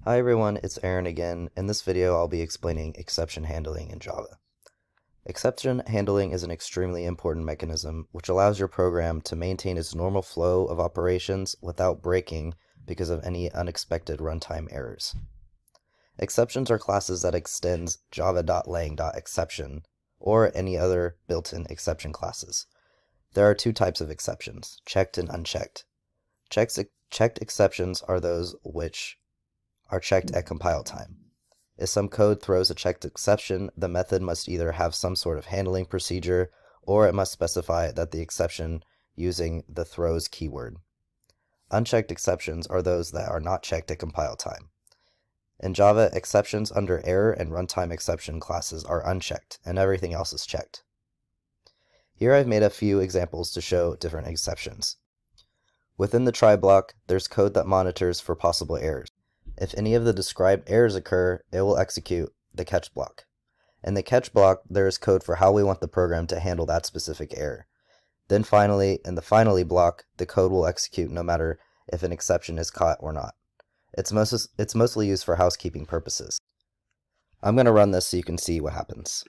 Hi everyone, it's Aaron again. In this video I'll be explaining exception handling in Java. Exception handling is an extremely important mechanism which allows your program to maintain its normal flow of operations without breaking because of any unexpected runtime errors. Exceptions are classes that extends java.lang.exception or any other built-in exception classes. There are two types of exceptions, checked and unchecked. Checked exceptions are those which are checked at compile time. If some code throws a checked exception, the method must either have some sort of handling procedure or it must specify that the exception using the throws keyword. Unchecked exceptions are those that are not checked at compile time. In Java, exceptions under error and runtime exception classes are unchecked, and everything else is checked. Here I've made a few examples to show different exceptions. Within the try block, there's code that monitors for possible errors. If any of the described errors occur, it will execute the catch block. In the catch block, there is code for how we want the program to handle that specific error. Then finally, in the finally block, the code will execute no matter if an exception is caught or not. It's mostly used for housekeeping purposes. I'm going to run this so you can see what happens.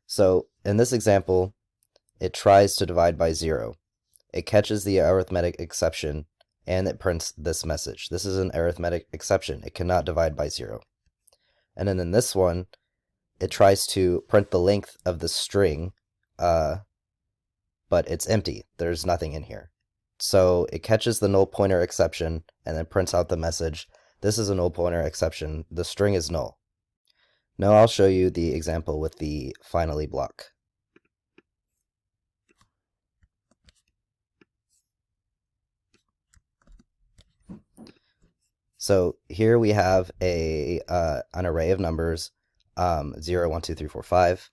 So in this example, it tries to divide by 0. It catches the arithmetic exception and it prints this message. This is an arithmetic exception. It cannot divide by 0. And then in this one, it tries to print the length of the string, but it's empty. There's nothing in here. So it catches the null pointer exception and then prints out the message. This is a null pointer exception. The string is null. Now I'll show you the example with the finally block. So here we have an array of numbers, 0, 1, 2, 3, 4, 5.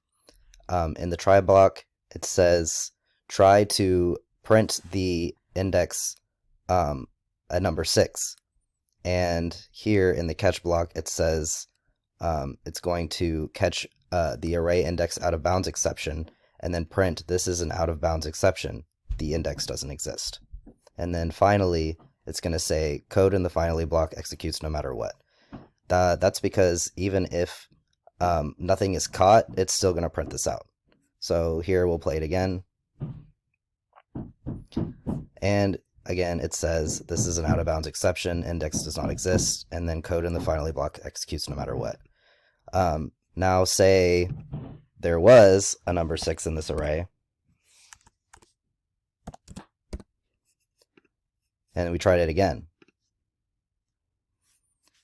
In the try block, it says try to print the index at number 6. And here in the catch block, it says it's going to catch the array index out of bounds exception and then print this is an out of bounds exception. The index doesn't exist. And then finally, it's going to say code in the finally block executes no matter what. That's because even if nothing is caught, it's still going to print this out. So here we'll play it again. And again, it says this is an out of bounds exception, index does not exist, and then code in the finally block executes no matter what. Now say there was a number 6 in this array. And we tried it again.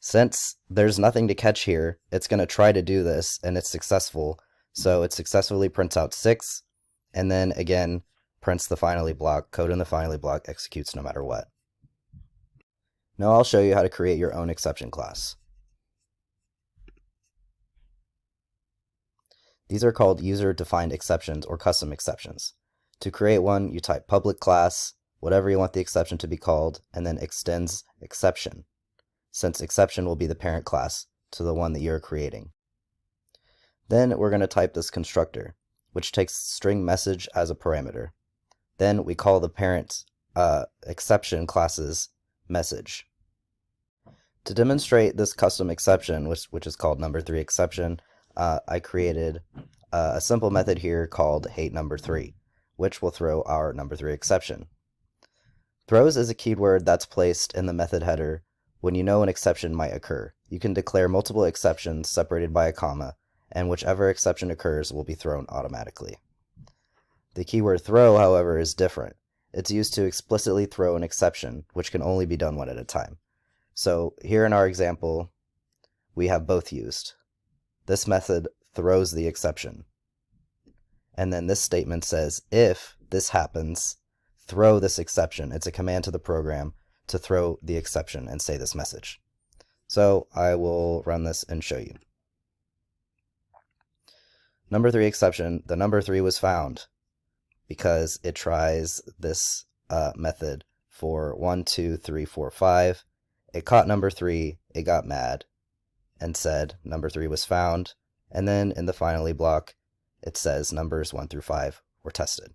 Since there's nothing to catch here, it's going to try to do this, and it's successful. So it successfully prints out 6, and then again prints the finally block. Code in the finally block executes no matter what. Now I'll show you how to create your own exception class. These are called user-defined exceptions or custom exceptions. To create one, you type public class, whatever you want the exception to be called, and then extends exception, since exception will be the parent class to the one that you're creating. Then we're going to type this constructor, which takes string message as a parameter. Then we call the parent exception class's message. To demonstrate this custom exception, which is called number3 exception, I created a simple method here called hateNumber3, which will throw our number3 exception. Throws is a keyword that's placed in the method header when you know an exception might occur. You can declare multiple exceptions separated by a comma, and whichever exception occurs will be thrown automatically. The keyword throw, however, is different. It's used to explicitly throw an exception, which can only be done one at a time. So here in our example, we have both used. This method throws the exception. And then this statement says, if this happens, throw this exception. It's a command to the program to throw the exception and say this message. So I will run this and show you. Number3 exception, the number 3 was found because it tries this method for 1, 2, 3, 4, 5. It caught number 3, it got mad and said number 3 was found. And then in the finally block, it says numbers 1 through 5 were tested.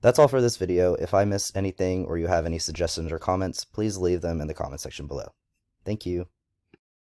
That's all for this video. If I missed anything or you have any suggestions or comments, please leave them in the comment section below. Thank you.